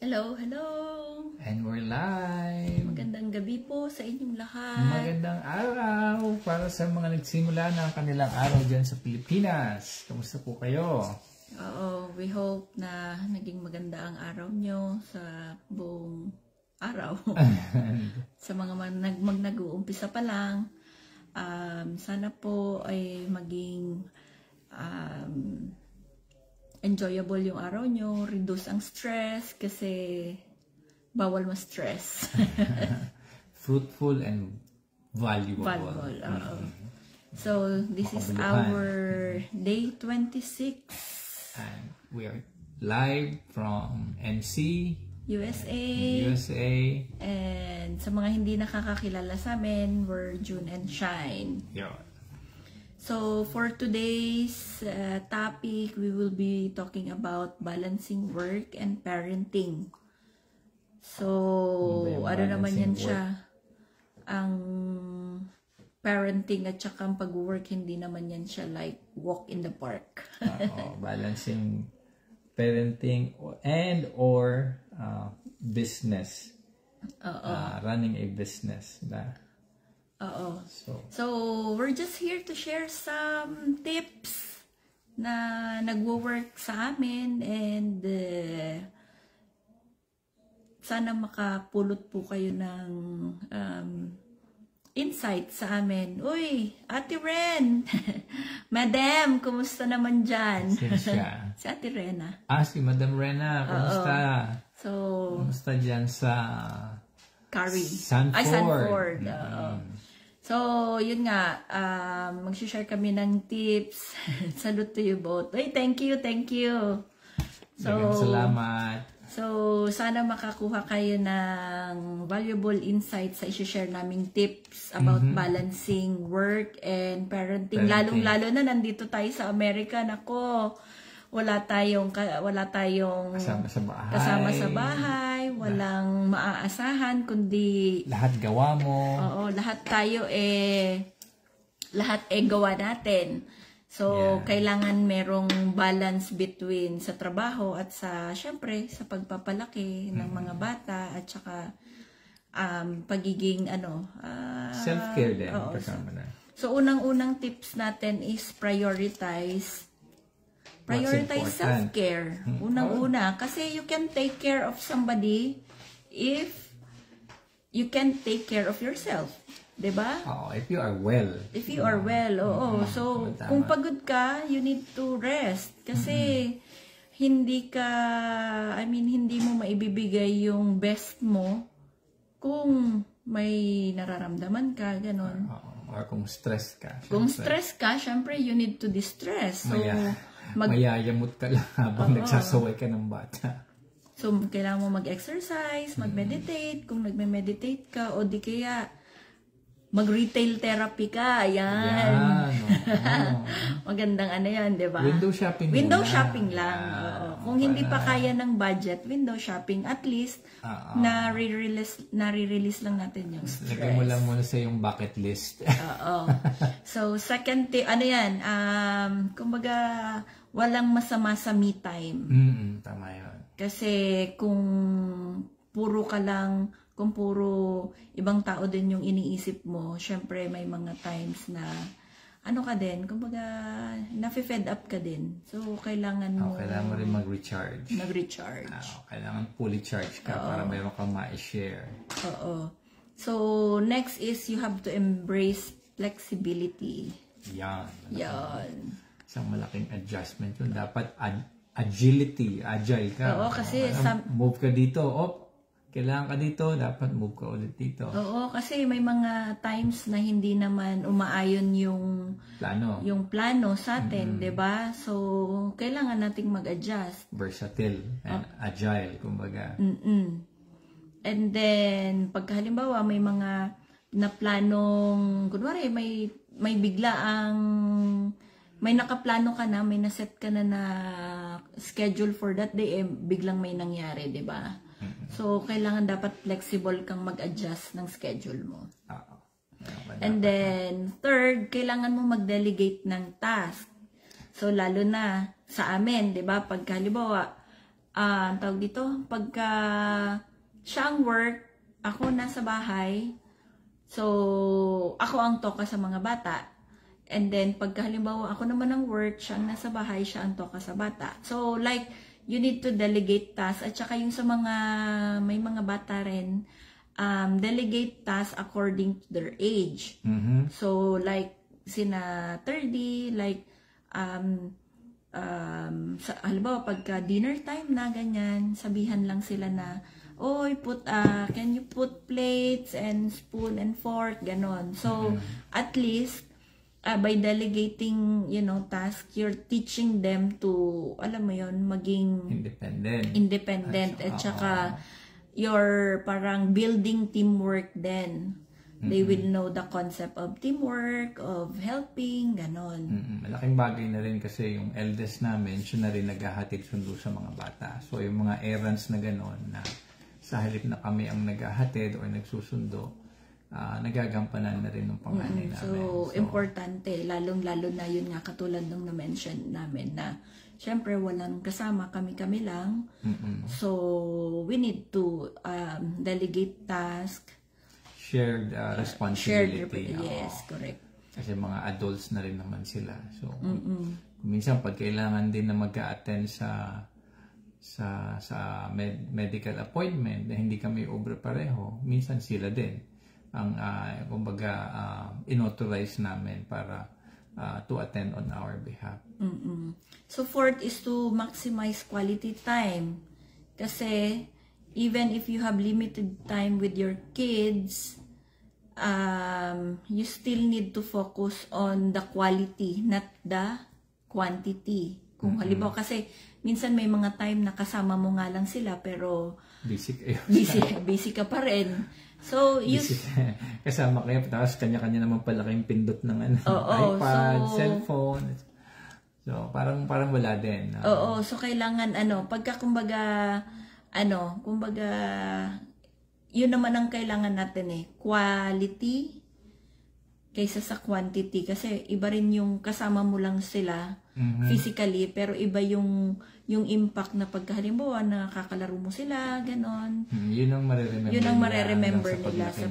Hello, hello! And we're live! Magandang gabi po sa inyong lahat. Magandang araw para sa mga nagsimula ng kanilang araw dyan sa Pilipinas. Kamusta po kayo? Oo, we hope na naging maganda ang araw nyo sa buong araw. Sa mga nag-uumpisa pa lang, sana po ay maging enjoyable yung araw nyo, reduce ang stress kasi bawal ma-stress. Fruitful and valuable. So, this is our day 26. And we are live from NC, USA. And sa mga hindi nakakakilala sa amin, we're June and Shine. Yeah. So, for today's topic, we will be talking about balancing work and parenting. So, ano naman yan siya? Ang parenting at saka ang pag-work, hindi naman yan siya like walk in the park. Balancing parenting and or business. Running a business. So, we're just here to share some tips na nagwo-work sa amin and sana makapulot po kayo ng insight sa amin. Uy, Ate Ren! Madam, kumusta naman dyan? Si Ate Rena. Si Madam Rena, kumusta? Kumusta dyan sa Sanford? So, yun nga, mag-share kami ng tips. Salute to you both. Ay, thank you. So, salamat. So, sana makakuha kayo ng valuable insights sa i-share naming tips about balancing work and parenting. Lalong-lalo na nandito tayo sa Amerika. Nako, wala tayong kasama sa bahay, walang maaasahan, kundi lahat gawa mo. Oo, lahat gawa natin. So, kailangan merong balance between sa trabaho at syempre, sa pagpapalaki ng mga bata at saka pagiging self-care din. Kasama na. So, unang-unang tips natin is prioritize self-care. Unang-una. Kasi you can take care of somebody if you can take care of yourself. Diba? If you are well. So, kung pagod ka, you need to rest. Kasi, hindi mo maibibigay yung best mo kung may nararamdaman ka, ganon. Or kung stress ka. Kung stress ka, syempre, you need to distress. So, mayayamot ka lang habang nagsasaway ka ng bata. So, kailangan mo mag-exercise, mag-meditate. Kung nagme-meditate ka, o di kaya mag-retail therapy ka. Ayan. Magandang yan, di ba? Window shopping lang. Kung hindi pa kaya ng budget, window shopping. At least, nare-release lang natin yung stress. Lagay mo lang muna sa yung bucket list. So, second tip, kumbaga, walang masama sa me time. Tama yun. Kasi kung puro ibang tao din yung iniisip mo, syempre may mga times na kumbaga nafe-fed up ka din. So kailangan mo rin mag-recharge. Kailangan fully charge ka para mayroon kang ma-share. So next is you have to embrace flexibility. Yan. Isang malaking adjustment yun. Dapat agile ka. Kasi move ka dito, kailangan ka dito, dapat move ka ulit dito. Kasi may mga times na hindi naman umaayon yung plano sa atin, 'di ba? So, kailangan nating mag-adjust. Versatile and agile, kumbaga. And then, pag halimbawa may mga naplanong, kunwari may biglaang may nakaplano ka na, may naset ka na schedule for that day, biglang may nangyari, 'di ba? So, kailangan dapat flexible kang mag-adjust ng schedule mo. And then, third, kailangan mo mag-delegate ng task. So, lalo na sa amin, di ba? Pagka, halimbawa, ang tawag dito, pagka siya ang work, ako nasa bahay, so ako ang toka sa mga bata. And then, pagka halimbawa ako naman ang work, siya ang nasa bahay, siya ang toka sa bata. So, like, you need to delegate tasks. At saka yung sa mga, may mga bata rin, delegate tasks according to their age. So, like, sina 30, like, halimbawa, pagka dinner time na, ganyan, sabihan lang sila na, oy, can you put plates and spoon and fork, ganon. So, at least, by delegating, task, you're teaching them to, alam mo yon, maging independent. At saka, you're parang building teamwork then. They will know the concept of teamwork, of helping, ganon. Malaking bagay na rin kasi yung eldest namin, siya na rin naghahatid sundo sa mga bata. So, yung mga errands na ganon, na sa halip na kami ang naghahatid o nagsusundo, nagagampanan na rin ng panganay namin. So, importante, lalong-lalo na yun nga, katulad ng na-mention namin na syempre walang kasama, kami-kami lang. So, we need to delegate task. Shared responsibility. Yes, correct. Kasi mga adults na rin naman sila. So, minsan pag kailangan din na mag-a-attend sa medical appointment na hindi kami obra pareho, minsan sila din ang kumbaga inauthorize namin para to attend on our behalf. So fourth is to maximize quality time. Kasi even if you have limited time with your kids, you still need to focus on the quality, not the quantity. Kung halimbawa, kasi minsan may mga time na kasama mo nga lang sila pero busy ka pa rin. So, kasama kayo, tapos kanya-kanya naman pala kayong pindot ng iPad, cellphone. So, parang wala din. So kailangan, pagka kumbaga, yun naman ang kailangan natin quality kaysa sa quantity. Kasi iba rin yung kasama mo lang sila physically, pero iba yung impact na pagkahalimbawa nakakalaro mo sila, ganon. Yun ang mareremember nila sa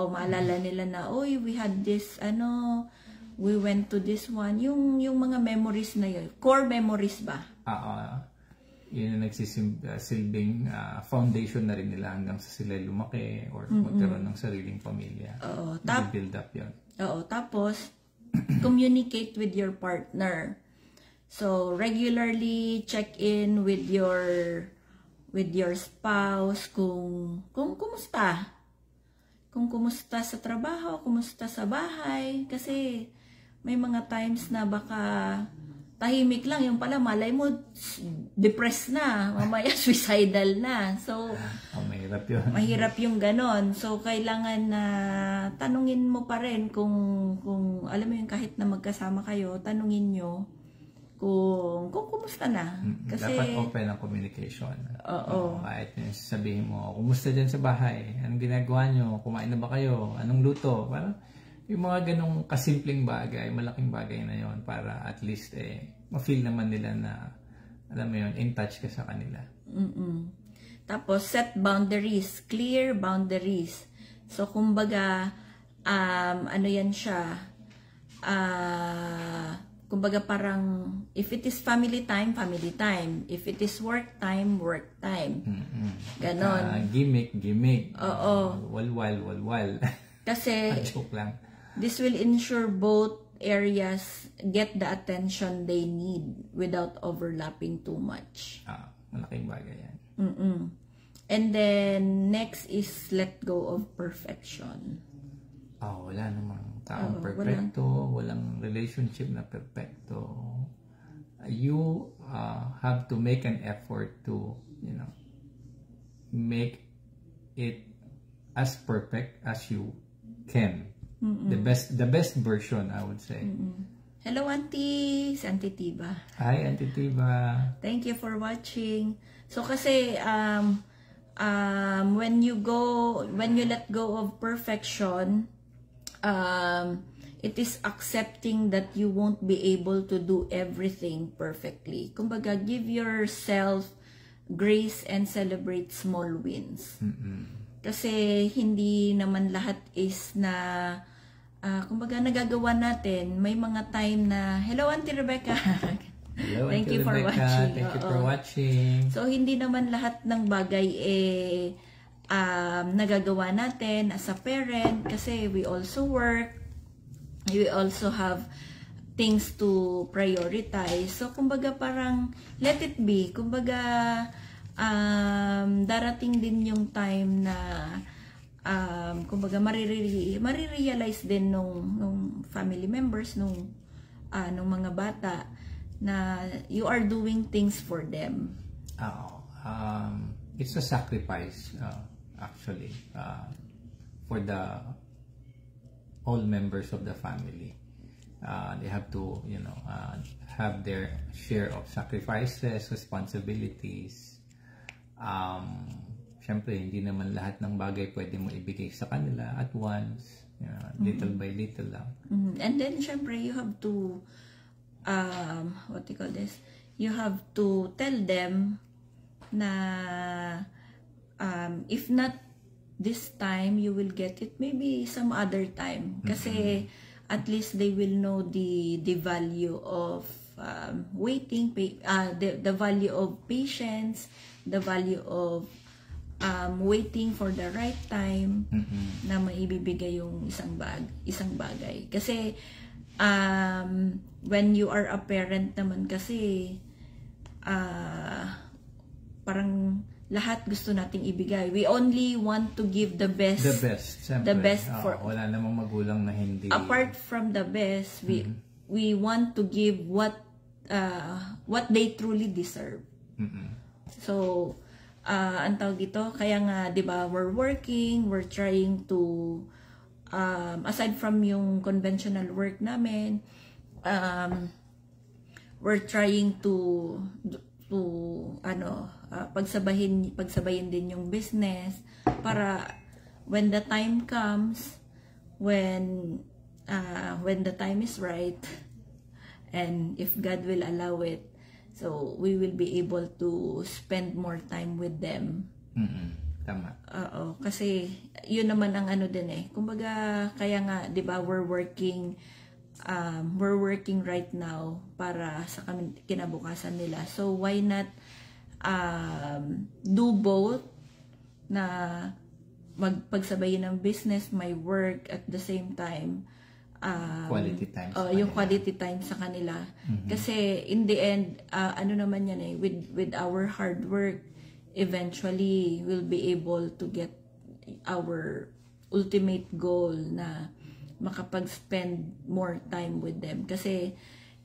maalala nila na, oy, we had this, we went to this one. Yung mga memories na yun. Core memories ba? Yun ang nagsisilbing foundation na rin nila hanggang sa sila lumaki or magkaroon ng sariling pamilya. Build up yun. Tapos, communicate with your partner. So, regularly check in with your spouse kung kumusta. Kung kumusta sa trabaho, kumusta sa bahay. Kasi, may mga times na baka tahimik lang. Yung pala, malay mo, depressed na. Mamaya, suicidal na. So, mahirap yun. Mahirap yung ganon. So, kailangan na tanungin mo pa rin kung alam mo yung kahit na magkasama kayo, tanungin nyo kung kumusta na. Kasi, dapat open ang communication. Kahit sabihin mo, kumusta dyan sa bahay? Anong ginagawa nyo? Kumain na ba kayo? Anong luto? Parang yung mga ganong kasimpleng bagay, malaking bagay na yon para at least ma-feel naman nila na, alam mo yun, in touch ka sa kanila. Tapos, set boundaries. Clear boundaries. So, kumbaga, ano yan siya, kumbaga parang, if it is family time, family time. If it is work time, work time. Ganon. Gimmick. Walwal. Kasi, joke lang. This will ensure both areas get the attention they need without overlapping too much. Malaking bagay yan. And then, next is let go of perfection. Wala namang taong perfecto, walang relationship na perfecto. You have to make an effort to, make it as perfect as you can. The best version, I would say. Hello, Auntie! Si Auntie Tiba. Hi, Auntie Tiba. Thank you for watching. So, kasi, when you let go of perfection, it is accepting that you won't be able to do everything perfectly. Kumbaga, give yourself grace and celebrate small wins. Mm-mm. Kasi hindi naman lahat is na kumbaga nagagawa natin. May mga time na, hello Auntie Rebecca. Hello, Thank Auntie you for Rebecca. watching. Thank you for watching. So hindi naman lahat ng bagay nagagawa natin as a parent kasi we also work. We also have things to prioritize. So kumbaga parang let it be. Kumbaga darating din yung time na kumbaga marirealize din nung family members nung mga bata na you are doing things for them. It's a sacrifice actually for the all members of the family. They have to have their share of sacrifices, responsibilities. Syempre, hindi naman lahat ng bagay pwede mo ibigay sa kanila at once. Little by little lang. And then, syempre, you have to, you have to tell them na if not this time, you will get it maybe some other time. Kasi at least they will know the value of waiting, the value of patience, the value of waiting for the right time na maibibigay yung isang bagay. Kasi when you are a parent naman kasi parang lahat gusto nating ibigay. We only want to give the best. The best, siyempre. The best for wala namang magulang na hindi. Apart from the best, we want to give what they truly deserve. So, ang tawag dito, kaya nga, 'di ba, we're working, we're trying to aside from yung conventional work namin, we're trying to pagsabayin din yung business para when the time comes, when the time is right, and if God will allow it, so we will be able to spend more time with them. Tama. Oo, kasi yun naman ang din kumbaga, kaya nga 'di ba, we're working right now para sa kinabukasan nila. So why not do both, na magpagsabayin ng business, my work at the same time, quality time yung quality time sa kanila. Kasi in the end, naman yan with our hard work, eventually we'll be able to get our ultimate goal na makapag-spend more time with them. Kasi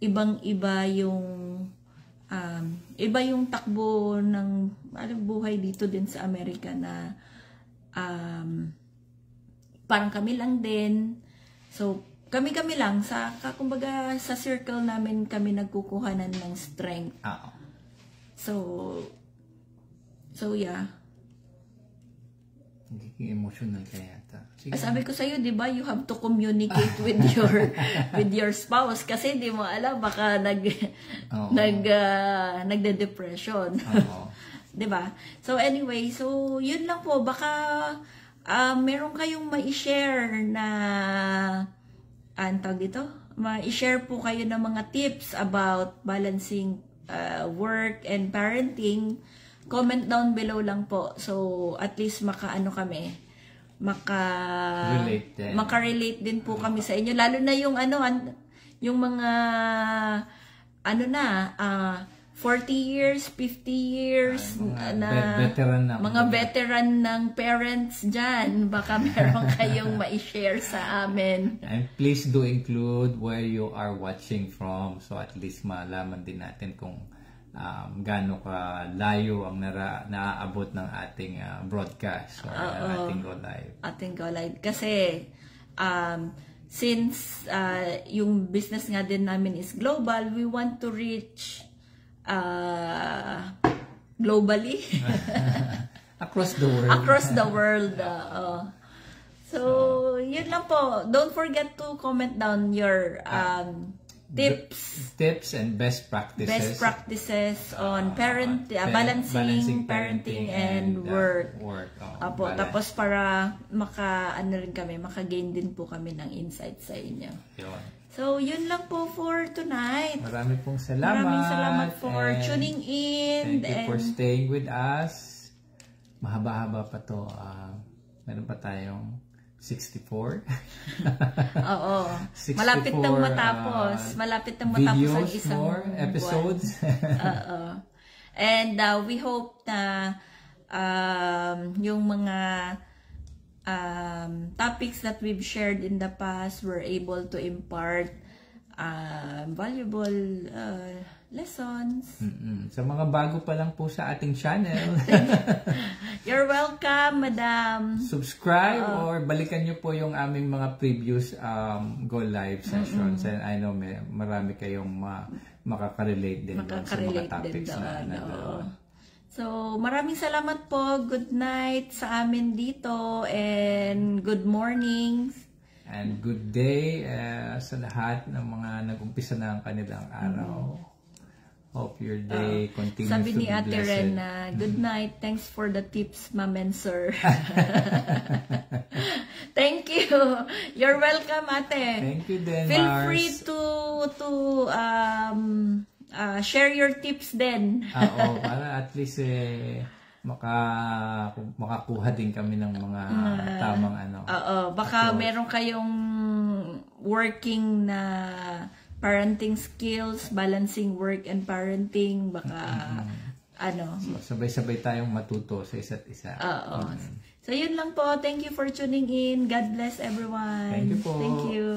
ibang-iba yung takbo ng buhay dito din sa Amerika na parang kami lang din. So, kami lang kumbaga sa circle namin kami nagkukuhanan ng strength. So yeah. Nagiging emotional kaya ata. Sabi ko sa'yo, di ba, you have to communicate with your spouse kasi di mo alam, baka nagde-depression. Di ba? So anyway, so yun lang po, baka meron kayong ma-share na tawag dito? Ma-share po kayo ng mga tips about balancing work and parenting. Comment down below lang po. So, at least maka-relate din po kami sa inyo. Lalo na yung yung mga 40 years, 50 years mga veteran ng parents dyan. Baka meron kayong ma-share sa amin. And please do include where you are watching from, so at least malaman din natin kung gaano ka layo ang naaabot ng ating broadcast or ating Go Live. Ating Go Live. Kasi since yung business nga din namin is global, we want to reach globally. Across the world. Across the world. So, yun lang po. Don't forget to comment down your tips and best practices on balancing parenting and work. Apo, tapos para maka-gain din po kami ng insight sa inyo. Yun. So, yun lang po for tonight. Maraming salamat. Maraming salamat for tuning in. Thank you for staying with us. Mahaba-haba pa to. Meron pa tayong 64. Oo. 64, malapit nang matapos. Malapit nang matapos ang isang more episodes. Oo. And we hope na yung mga topics that we've shared in the past were able to impart valuable lessons. Sa mga bago pa lang po sa ating channel. You're welcome, Madam. Subscribe or balikan nyo po yung aming mga previous Go Live sessions. And I know marami kayong makaka-relate din sa mga topics na nagkaroon. So, maraming salamat po. Good night sa amin dito and good mornings. And good day sa lahat ng mga nag-umpisa na ang kanilang araw. Hope your day continues sabi to ni be Ate blessed. Ren, good night. Thanks for the tips, Ma'am and Sir. Thank you. You're welcome, Ate. Thank you din, Feel Mars. free to share your tips din. Oo, para at least makakuha din kami ng mga tamang baka meron kayong working na parenting skills, balancing work and parenting, baka So, sabay-sabay tayong matuto sa isa't isa. So, yun lang po. Thank you for tuning in. God bless everyone. Thank you po. Thank you.